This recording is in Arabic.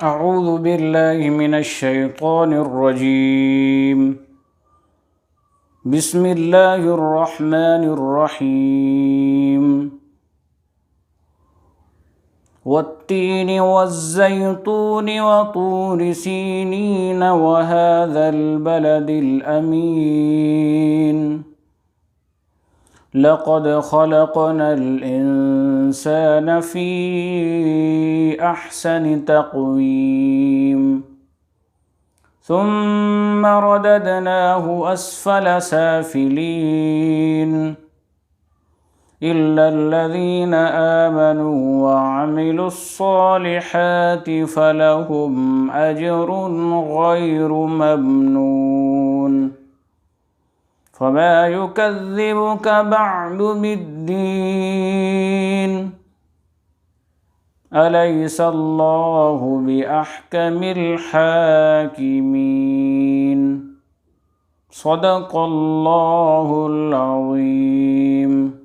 أعوذ بالله من الشيطان الرجيم. بسم الله الرحمن الرحيم. والتين والزيتون وطور سينين وهذا البلد الأمين لقد خلقنا الإنسان في أحسن تقويم ثم رددناه أسفل سافلين إلا الذين آمنوا وعملوا الصالحات فلهم أجر غير ممنون فما يكذبك بعد بالدين أليس الله بأحكم الحاكمين صدق الله العظيم.